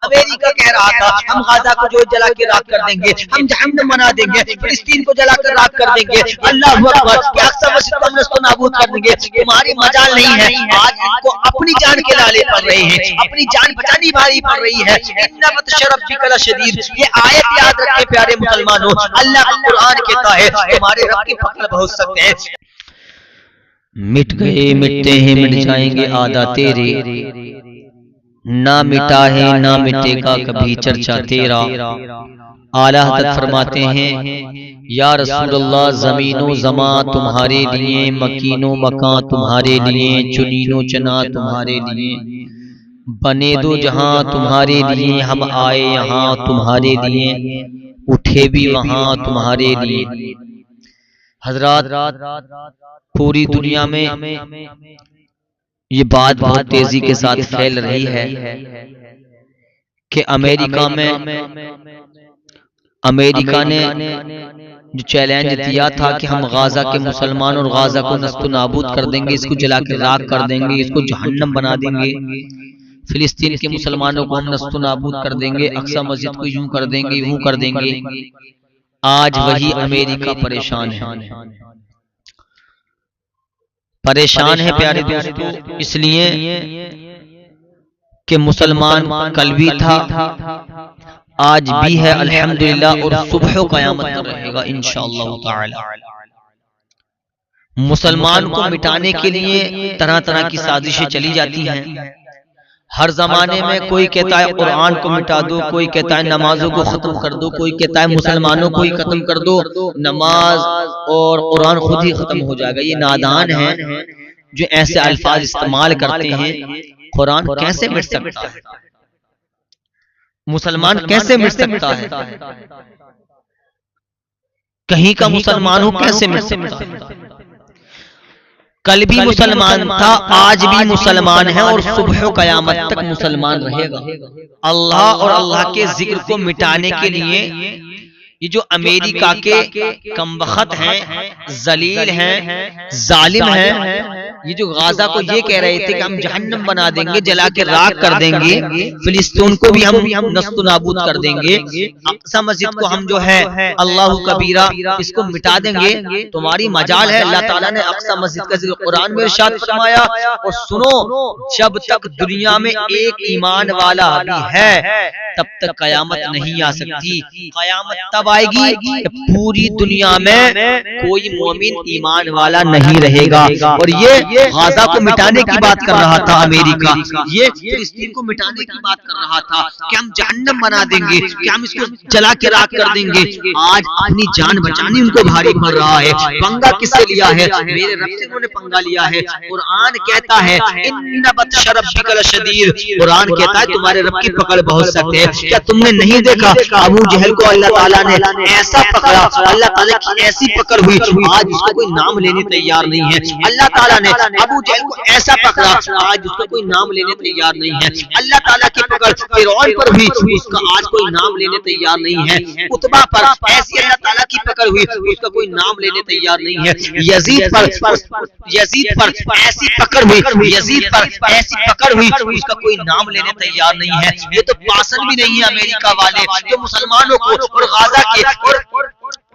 امریکہ کہہ رہا تھا ہم غزہ کو جو جلا کے راکھ کر دیں گے، ہم جہنم بنا دیں گے، فلسطین کو جلا کر راکھ کر دیں گے، اللہ اکبر، کہ اقصی مسجد کو ہم نست و نابود کر دیں گے، تمہاری مجال نہیں ہے۔ آج ان کو اپنی جان کے لالے پڑ رہے ہیں، اپنی جان بچانی بھاری پڑ رہی ہے۔ ان بطش ربک لشدید، یہ آیت یاد رکھے پیارے مسلمانوں، اللہ کا قرآن کہتا ہے تمہارے رب کی پکڑ بہت سخت ہے۔ مٹ گئے مٹتے ہیں مٹ جائیں گے آدھا تیرے، نہ مٹا ہے نہ مٹے گا کبھی چرچا تیرا۔ اعلیٰ حضرت فرماتے ہیں یا رسول اللہ زمین و زمان تمہارے لیے، مکین و مکان تمہارے لیے، چنین و چنا تمہارے لیے، بنے دو جہاں تمہارے لیے، ہم آئے یہاں تمہارے لیے، اٹھے بھی وہاں تمہارے لیے۔ حضرات پوری دنیا میں یہ بات بہت تیزی کے ساتھ پھیل رہی ہے کہ امریکہ نے جو چیلنج دیا تھا کہ ہم غزہ کے مسلمان اور غزہ کو نست و نابود کر دیں گے، اس کو جلا کے راکھ کر دیں گے، اس کو جہنم بنا دیں گے، فلسطین کے مسلمانوں کو ہم نست و نابود کر دیں گے، اقصی مسجد کو یوں کر دیں گے یوں کر دیں گے۔ آج وہی امریکہ پریشان ہے، پریشان ہے پیارے دوستو، اس لیے کہ مسلمان کل بھی تھا آج بھی ہے الحمدللہ، اور صبح و قیامت تک رہے گا انشاءاللہ تعالی۔ مسلمان کو مٹانے کے لیے طرح طرح کی سازشیں چلی جاتی ہیں۔ ہر زمانے میں کوئی کہتا ہے قرآن کو مٹا دو، کوئی کہتا ہے نمازوں کو ختم کر دو، کوئی کہتا ہے مسلمانوں کو ہی ختم کر دو، نماز اور قرآن خود ہی ختم ہو جائے گا۔ یہ نادان ہیں جو ایسے الفاظ استعمال کرتے ہیں۔ قرآن کیسے مٹ سکتا ہے؟ مسلمان کیسے مٹ سکتا ہے؟ کہیں کا مسلمان ہو کیسے مٹ سکتا ہے؟ کل بھی مسلمان تھا، آج بھی مسلمان ہے، اور صبح و قیامت تک مسلمان رہے گا۔ اللہ اور اللہ کے ذکر کو مٹانے کے لیے یہ جو امریکہ کے کمبخت ہیں، ذلیل ہیں، ظالم ہیں، یہ جو غزہ کو یہ کہہ رہے تھے کہ ہم جہنم بنا دیں گے، جلا کے راکھ کر دیں گے، فلسطین کو بھی ہم نست و نابود کر دیں گے، اقصی مسجد کو ہم جو ہے اللہ کبیرہ اس کو مٹا دیں گے، تمہاری مجال ہے۔ اللہ تعالیٰ نے اقصی مسجد کا ذکر قرآن میں ارشاد فرمایا، اور سنو جب تک دنیا میں ایک ایمان والا بھی ہے تب تک قیامت نہیں آ سکتی۔ قیامت تب آئے گی کہ پوری دنیا میں کوئی مومن ایمان والا نہیں رہے گا۔ اور یہ غزہ کو مٹانے کی بات کر رہا تھا امریکہ، یہ فلسطین کو مٹانے کی بات کر رہا تھا کہ ہم جہنم بنا دیں گے، کہ ہم اس کو جلا کے راکھ کر دیں گے۔ آج اپنی جان بچانی ان کو بھاری پڑ رہا ہے۔ پنگا کس سے لیا ہے؟ میرے رب سے انہوں نے پنگا لیا ہے۔ قرآن کہتا ہے ان بطش ربک لشدید، قرآن کہتا ہے تمہارے رب کی پکڑ بہت سخت ہے۔ کیا تم نے نہیں دیکھا ابو جہل کو اللہ تعالیٰ نے ایسا پکڑا، اللہ تعالیٰ کی ایسی پکڑ ہوئی، آج اس کو کوئی نام لینے تیار نہیں ہے۔ اللہ تعالیٰ نے ابو جہل کو ایسا پکڑا، آج اس کو کوئی نام لینے تیار نہیں ہے۔ اللہ تعالیٰ کی پکڑ فرعون پر ہوئی، اس کا آج کوئی نام لینے تیار نہیں ہے۔ عتبہ پر ایسی اللہ تعالیٰ کی پکڑ ہوئی، اس کا کوئی نام لینے تیار نہیں ہے۔ یزید پر ایسی پکڑ ہوئی، یزید پر ایسی پکڑ ہوئی، اس کا کوئی نام لینے تیار نہیں ہے۔ یہ تو پاسن بھی نہیں ہے امریکہ والے جو مسلمانوں کو اور غزہ کے اور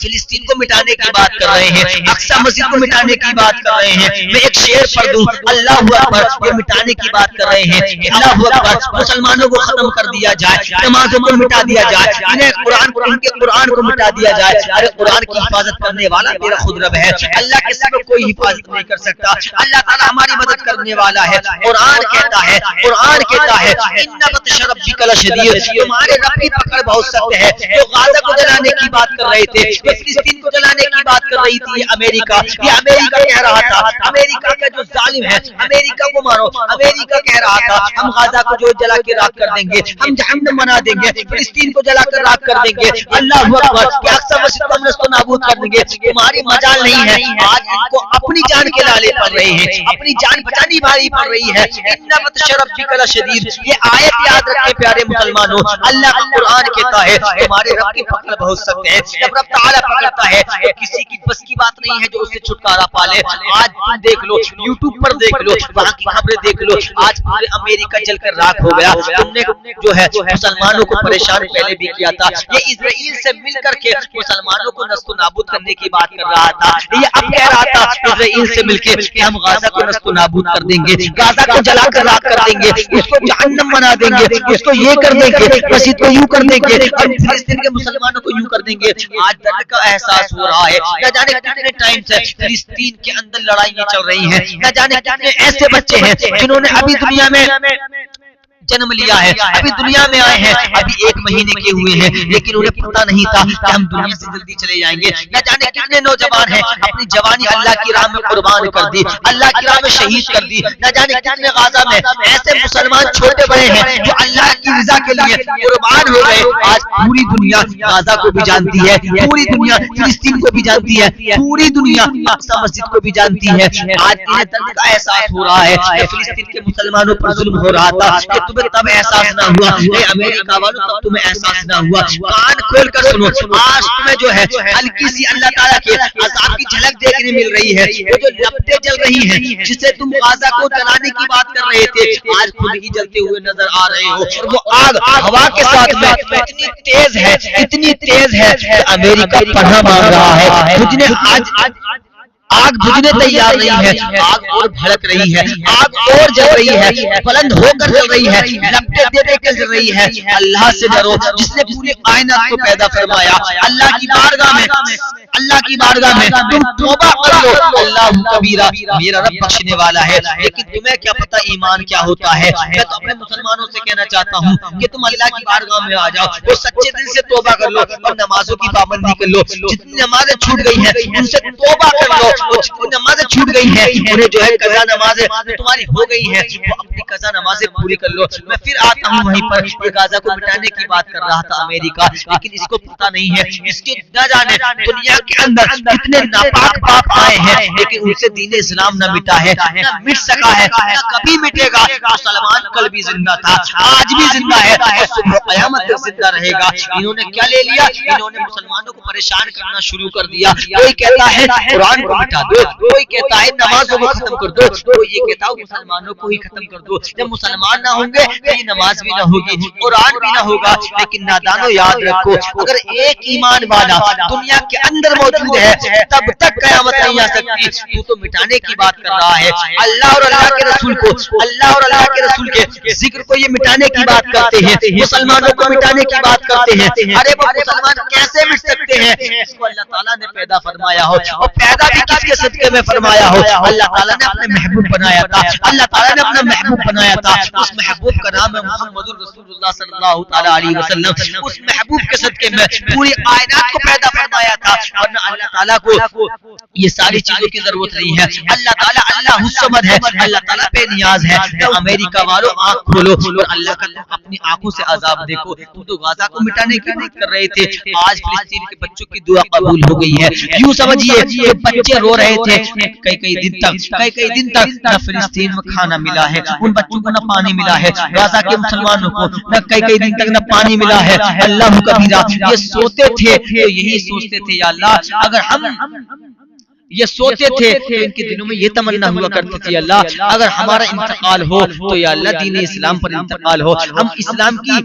فلسطین کو مٹانے کی بات کر رہے ہیں، اقصی مسجد کو مٹانے کی بات کر رہے ہیں۔ میں ایک شعر پڑھ دوں، اللہ اکبر، یہ مٹانے کی بات کر رہے ہیں کہ اللہ اکبر، مسلمانوں کو ختم کر دیا جائے، نمازوں کو مٹا دیا جائے، ان کے قرآن کو مٹا دیا جائے۔ ارے قرآن کی حفاظت کرنے والا میرا خود رب ہے، اللہ کے سوا کوئی حفاظت نہیں کر سکتا۔ اللہ تعالیٰ ہماری مدد کرنے والا ہے۔ قرآن کہتا ہے ان بطش ربک لشدید، تمہارے رب کی پکڑ بہت سخت ہے۔ جو غزہ کو جلانے کی بات کر رہے تھے، فلسطین کو جلانے کی بات کر رہی تھی امریکہ، یہ امریکہ کہہ رہا تھا، امریکہ کا جو ظالم ہے امریکہ کو مارو، امریکہ کہہ رہا تھا ہم غزہ کو جو جلا کے راکھ کر دیں گے، ہم جہنم بنا دیں گے، فلسطین کو جلا کر راکھ کر دیں گے، اللہ اکبر، کہ اقصی مسجد کو ہم نست و نابود کر دیں گے۔ تمہاری مجال نہیں ہے۔ آج ان کو اپنی جان کے لالے پڑ رہے ہیں، اپنی جان بچانی بھاری پڑ رہی ہے۔ ان بطش ربک لشدید، یہ آیت یاد رکھے پیارے مسلمانوں، اللہ کا قرآن کہتا ہے تمہارے رب کی پکڑ بہت سخت ہے۔ جب رب تعالیٰ تعالیٰ پکڑتا ہے تو کسی کی بس کی بات نہیں ہے جو اس سے چھٹکارا پالے. آج تم دیکھ لو, یوٹیوب پر دیکھ لو, وہاں کی خبریں دیکھ لو, آج پورے امریکہ جل کر راکھ ہو گیا. تم نے جو ہے مسلمانوں کو پریشان پہلے بھی کیا تھا. یہ اسرائیل سے مل کر کے مسلمانوں کو نسل و نابود کرنے کی بات کر رہا تھا. یہ اب کہہ رہا تھا اسرائیل سے مل کے کہ ہم غازہ کو نسل و نابود کر دیں گے, غازہ کو جلا کر راکھ کر دیں گے, اس کو جہنم بنا دیں گے, اس کو یہ کر دیں گے, مسجد کو یوں کر دیں گے, اور فلسطین کے مسلمانوں کو یوں کر دیں گے. آج درد کا احساس ہو رہا ہے. نہ جانے کتنے ٹائم سے فلسطین کے اندر لڑائیاں چل رہی ہیں, نہ جانے کتنے ایسے بچے ہیں جنہوں نے ابھی دنیا میں جنم لیا ہے, ابھی دنیا میں آئے ہیں, ابھی 1 مہینے کے ہوئے ہیں, لیکن انہیں پتہ نہیں تھا کہ ہم دنیا سے جلدی چلے جائیں گے. نہ جانے کتنے نوجوان ہیں اپنی جوانی اللہ کی راہ میں قربان کر دی, اللہ کی راہ میں شہید کر دی. نہ جانے کتنے غازہ میں ایسے مسلمان چھوٹے بڑے ہیں جو اللہ کی رضا کے لیے قربان ہو گئے. آج پوری دنیا غازہ کو بھی جانتی ہے, پوری دنیا فلسطین کو بھی جانتی ہے, پوری دنیا اقصی مسجد کو بھی جانتی ہے. آج انہیں درد کا احساس ہو رہا ہے کہ فلسطین کے مسلمانوں پر ظلم ہو رہا تھا, کہ تمہیں تب احساس نہ ہوا, اے امریکہ والوں تب تمہیں احساس نہ ہوا. کان کھول کر سنو, آج تمہیں جو ہے ہلکی سی اللہ تعالیٰ کے عذاب کی جھلک دیکھنے مل رہی ہے. وہ جو لپٹیں جل رہی ہیں جس سے تم غازہ کو جلانے کی بات کر رہے تھے, آج خود ہی جلتے ہوئے نظر آ رہے ہو. اور وہ آگ ہوا کے ساتھ میں اتنی تیز ہے, اتنی تیز ہے کہ امریکہ پناہ مانگ رہا ہے. بجھنے آگ بجھنے تیار نہیں ہے, آگ اور بھڑک رہی ہے, آگ اور جل رہی ہے, بلند ہو کر جل رہی ہے, لپٹیں دے دے کر جل رہی ہے. اللہ سے ڈرو جس نے پوری کائنات کو پیدا فرمایا. اللہ کی بارگاہ میں, اللہ کی بارگاہ میں تم توبہ کر لو. اللہ کبیرہ, میرا رب بخشنے والا ہے. لیکن تمہیں کیا پتہ ایمان کیا ہوتا ہے. میں تو اپنے مسلمانوں سے کہنا چاہتا ہوں کہ تم اللہ کی بارگاہ میں آ جاؤ اور سچے دل سے توبہ کر لو اور نمازوں کی پابندی کر لو. جتنی نمازیں چھوٹ گئی ہیں ان سے توبہ کر لو, اور جتنی نمازیں چھوٹ گئی ہیں انہیں جو ہے قضا نمازیں تمہاری ہو گئی ہیں وہ اپنی قضا نمازیں پوری کر لو. میں پھر آتا ہوں وہیں پر. یہ غازہ کو مٹانے کی بات کر رہا تھا امریکہ, لیکن اس کو پتہ نہیں ہے اس کے نہ جانے دنیا کے اندر کتنے ناپاک باپ آئے ہیں, لیکن ان سے دین اسلام نہ مٹا ہے, نہ مٹ سکا ہے, نہ کبھی مٹے گا. مسلمان کل بھی زندہ تھا, آج بھی زندہ ہے, اور صبح قیامت تک زندہ رہے گا. انہوں نے کیا لے لیا, انہوں نے مسلمانوں کو پریشان کرنا شروع کر دیا. کوئی کہتا ہے قرآن کو مٹا دو, کوئی کہتا ہے نمازوں کو ختم کر دو, کوئی یہ کہتا ہے مسلمانوں کو ہی ختم کر دو. جب مسلمان نہ ہوں گے تو یہ نماز بھی نہ ہوگی, قرآن بھی نہ ہوگا. لیکن نادانو یاد رکھو, اگر ایک ایمان والا دنیا کے اندر موجود ہے تب تک قیامت نہیں آ سکتی. تو مٹانے کی بات کر رہا ہے. اللہ اور اللہ کے رسول کو, اللہ اور اللہ کے رسول کے ذکر کو یہ مٹانے کی بات کرتے ہیں, مسلمانوں کو مٹانے کی بات کرتے ہیں. ارے وہ مسلمان کیسے مٹ سکتے ہیں اس کو اللہ تعالیٰ نے پیدا فرمایا ہو, اور پیدا بھی کس کے صدقے میں فرمایا ہو. اللہ تعالیٰ نے اپنے محبوب بنایا تھا, اللہ تعالیٰ نے اپنا محبوب بنایا تھا. اس محبوب کا نام ہے محمد رسول اللہ صلی اللہ تعالیٰ علیہ وسلم. اس محبوب کے صدقے میں پوری کائنات کو پیدا فرمایا تھا, ورنہ اللہ تعالیٰ کو یہ ساری چیزوں کی ضرورت نہیں ہے. اللہ تعالیٰ اللہ الصمد ہے, اللہ تعالیٰ بے نیاز ہے. تو امریکہ والوں آنکھ کھولو اور اللہ کا اپنی آنکھوں سے عذاب دیکھو. تم تو غازہ کو مٹانے کی بات کر رہے تھے, آج فلسطین کے بچوں کی دعا قبول ہو گئی ہے. یوں سمجھیے کہ بچے رو رہے تھے کئی دن تک نہ فلسطین میں کھانا ملا ہے, ان بچوں کو نہ پانی ملا ہے. غازہ کے مسلمانوں کو نہ کئی دن تک نہ پانی ملا ہے. اللہ کبیرہ, یہ سوتے تھے تو یہی سوچتے تھے یا اللہ اگر ہم یہ سوچتے تھے تو ان کے دلوں میں یہ تمنا ہوا کرتی تھی اللہ اگر ہمارا انتقال ہو تو یا اللہ دین اسلام پر انتقال ہو, ہم اسلام کی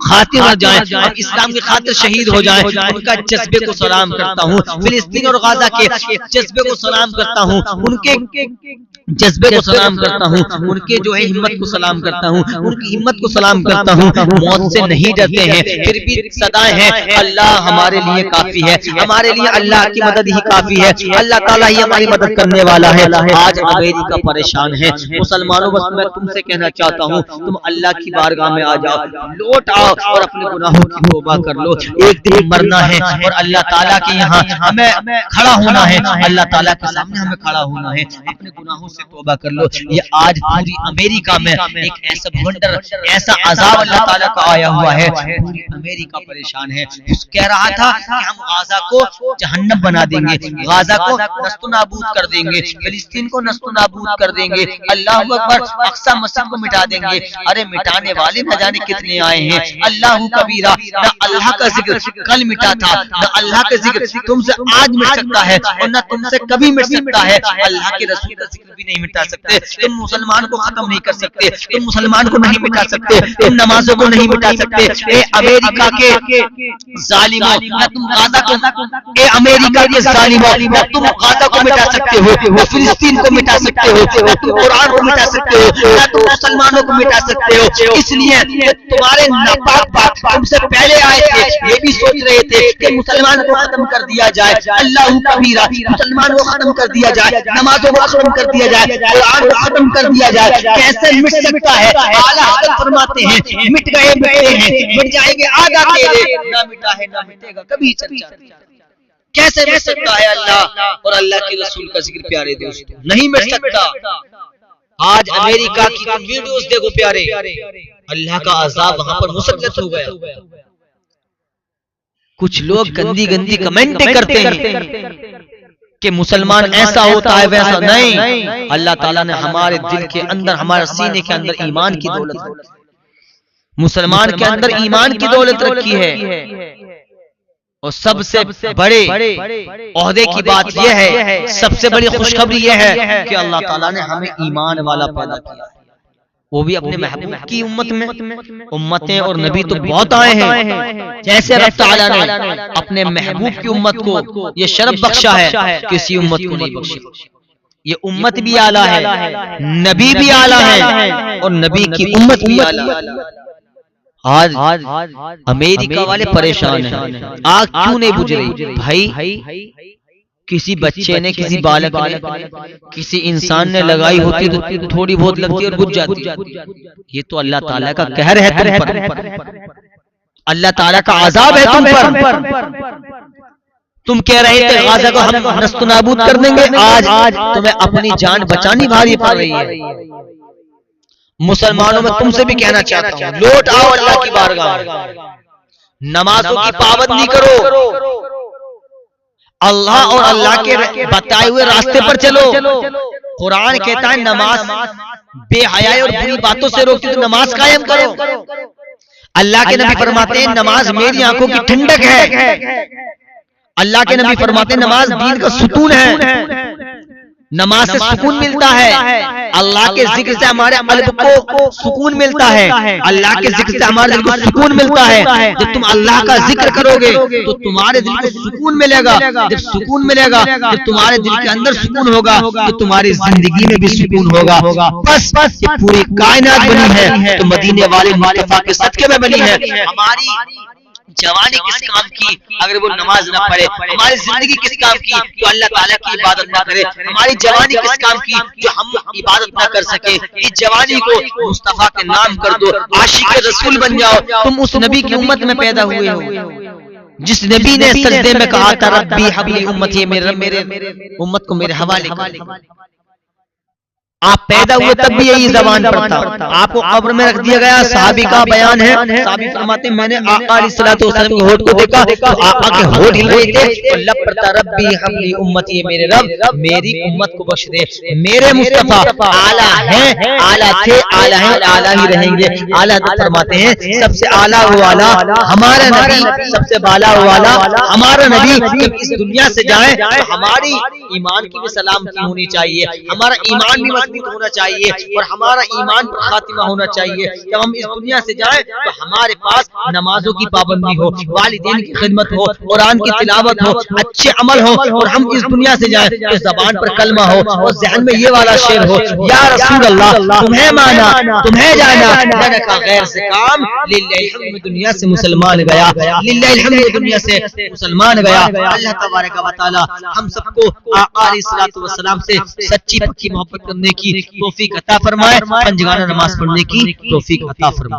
خاطر ہو جائیں, ہم اسلام کی خاطر شہید ہو جائیں. ان کا جذبے کو سلام کرتا ہوں, فلسطین اور غازہ کے جذبے کو سلام کرتا ہوں, ان کے جذبے کو سلام کرتا ہوں, ان کے جو ہے ہمت کو سلام کرتا ہوں, ان کی ہمت کو سلام کرتا ہوں. موت سے نہیں ڈرتے ہیں پھر بھی صدائیں ہیں اللہ ہمارے لیے کافی ہے, ہمارے لیے اللہ کی مدد ہی کافی ہے, اللہ تعالیٰ ہی ہماری مدد کرنے والا ہے. آج امریکہ پریشان ہے. مسلمانوں بس میں تم سے کہنا چاہتا ہوں تم اللہ کی بارگاہ میں آ جاؤ, لوٹ آؤ اور اپنے گناہوں کی توبہ کر لو. ایک دن مرنا ہے اور اللہ تعالیٰ کے یہاں ہمیں کھڑا ہونا ہے, اللہ تعالیٰ کے سامنے ہمیں کھڑا ہونا ہے. اپنے گناہوں سے سے توبہ کر لو. یہ آج پوری امریکہ میں ایک ایسا بھنڈر ایسا عذاب اللہ تعالیٰ کا آیا ہوا ہے, پوری امریکہ پریشان ہے. کہہ رہا تھا کہ ہم غازہ کو جہنم بنا دیں گے, غازہ کو نست و نابود کر دیں گے, فلسطین کو نست و نابود کر دیں گے, اللہ اکبر, اقصی مسجد کو مٹا دیں گے. ارے مٹانے والے نہ جانے کتنے آئے ہیں. اللہ کبیرہ, نہ اللہ کا ذکر کل مٹا تھا, نہ اللہ کا ذکر تم سے آج مٹ سکتا ہے, اور نہ تم سے کبھی مٹ سکتا ہے. اللہ کے رسول کا ذکر بھی نہیں مٹا سکتے. تم مسلمان کو ختم نہیں کر سکتے, تم مسلمان کو نہیں مٹا سکتے, تم نمازوں کو نہیں مٹا سکتے. اے امریکہ کے ظالموں, نہ تم غازہ کو, اے امریکہ کے ظالموں, نہ تم غازہ کو مٹا سکتے ہو, نہ فلسطین کو مٹا سکتے ہو, نہ تم قرآن کو مٹا سکتے ہو, نہ تم مسلمانوں کو مٹا سکتے ہو. اس لیے تمہارے ناپاک باپ تم سے پہلے آئے تھے, یہ بھی سوچ رہے تھے کہ مسلمان کو ختم کر دیا جائے. اللہ کبیرہ, مسلمان کو ختم کر دیا جائے, نمازوں کو ختم کر دیا جائے, قرآن کو ختم کر دیا جائے. کیسے مٹ سکتا ہے؟ اعلیٰ حضرت فرماتے ہیں مٹ گئے مٹتے ہیں, مٹ جائیں گے آگا تیرے, نہ مٹا ہے نہ مٹے گا کبھی. چرچا کیسے مٹ سکتا ہے اللہ اور اللہ کے رسول کا ذکر؟ پیارے دوستو, نہیں مٹ سکتا. آج امریکہ کی ویڈیوز دیکھو پیارے, اللہ کا عذاب وہاں پر مسلط ہو گیا. کچھ لوگ گندی گندی کمنٹ کرتے ہیں کہ مسلمان ایسا ہوتا ہے ویسا نہیں. اللہ تعالیٰ نے ہمارے دل کے اندر, ہمارے سینے کے اندر ایمان کی دولت, مسلمان کے اندر ایمان کی دولت رکھی ہے. اور سب سے بڑے عہدے کی بات یہ ہے, سب سے بڑی خوشخبری یہ ہے کہ اللہ تعالیٰ نے ہمیں ایمان والا پیدا کیا, وہ بھی اپنے محبوب کی امت میں. امتیں اور نبی تو بہت آئے ہیں, جیسے رب تعالیٰ نے اپنے محبوب کی امت کو یہ شرف بخشا ہے, کسی امت کو نہیں بخشا. یہ امت بھی اعلیٰ ہے, نبی بھی اعلیٰ ہے, اور نبی کی امت بھی اعلیٰ ہے. آج امریکہ والے پریشان ہیں, آگ کیوں نہیں بجھ رہی؟ بھائی کسی بچے نے, کسی بالغ نے, کسی انسان نے لگائی ہوتی تو تھوڑی بہت لگتی اور بجھ جاتی. یہ تو اللہ تعالیٰ کا قہر ہے تم پر, اللہ تعالیٰ کا عذاب ہے تم پر. تم کہہ رہے تھے غازہ کو ہم نست و نابود کر دیں گے, آج تمہیں اپنی جان بچانی بھاری پڑ رہی ہے. مسلمانوں میں تم سے بھی کہنا چاہتا ہوں, لوٹ آؤ اللہ کی بارگاہ, نمازوں کی پابندی کرو, اللہ اور اللہ کے بتائے ہوئے راستے پر چلو. قرآن کہتا ہے نماز بے حیائی اور بری باتوں سے روکتی, تو نماز قائم کرو. اللہ کے نبی فرماتے ہیں نماز میری آنکھوں کی ٹھنڈک ہے. اللہ کے نبی فرماتے ہیں نماز دین کا ستون ہے, نماز سے سکون ملتا ہے. اللہ کے ذکر سے ہمارے قلب کو سکون ملتا ہے, اللہ کے ذکر سے ہمارے دل کو سکون ملتا ہے. جب تم اللہ کا ذکر کرو گے تو تمہارے دل کو سکون ملے گا, جب سکون ملے گا, جب تمہارے دل کے اندر سکون ہوگا تو تمہاری زندگی میں بھی سکون ہوگا. بس یہ پوری کائنات بنی ہے تو مدینے والے مصطفیٰ کے صدقے میں بنی ہے. ہماری جوانی کس کام کی اگر وہ نماز نہ پڑھے؟ ہماری زندگی کس کام کی جو اللہ تعالیٰ کی عبادت نہ کرے؟ ہماری جوانی کس کام کی جو ہم عبادت نہ کر سکے؟ اس جوانی کو مصطفیٰ کے نام کر دو, عاشق رسول بن جاؤ. تم اس نبی کی امت میں پیدا ہوئے ہو جس نبی نے سجدے میں کہا تھا ربی حبلی امتی, میرے امت کو میرے حوالے کر. آپ پیدا ہوئے تب بھی یہی زبان پر تھا, آپ کو قبر میں رکھ دیا گیا. صحابی کا بیان ہے, صحابی فرماتے ہیں میں نے آقا علیہ الصلوۃ والسلام کے ہونٹ کو دیکھا تو آقا کے ہونٹ ہل رہے تھے اور لب پر تھا ربی حبلی امتی, میرے رب میری امت کو بخش دے. میرے مصطفیٰ اعلیٰ ہیں, اعلیٰ تھے, اعلیٰ ہیں, اعلیٰ ہی رہیں گے. اعلیٰ فرماتے ہیں سب سے اعلیٰ وہ اعلیٰ ہمارا نبی, سب سے بالا وہ اعلیٰ ہمارا نبی. جب اس دنیا سے جائیں تو ہماری ایمان کی بھی سلامتی ہونی چاہیے, ہمارا ایمان بھی ہونا چاہیے اور ہمارا ایمان پر خاتمہ ہونا چاہیے. جب ہم اس دنیا سے جائیں تو ہمارے پاس نمازوں کی پابندی ہو, والدین کی خدمت ہو, قرآن کی تلاوت ہو, اچھے عمل ہو, اور ہم اس دنیا سے جائیں تو زبان پر کلمہ ہو اور ذہن میں یہ والا شعر ہو یا رسول اللہ تمہیں مانا تمہیں جانا, میں نے کہا غیر سے کام, للہ الحمد دنیا سے مسلمان گیا, للہ الحمد دنیا سے مسلمان گیا. اللہ تبارک و تعالی ہم سب کو آقا علیہ الصلوۃ والسلام سے سچی پکی محبت کرنے کی توفیق عطا فرمائے, پنجگانہ نماز پڑھنے کی توفیق عطا فرمائے.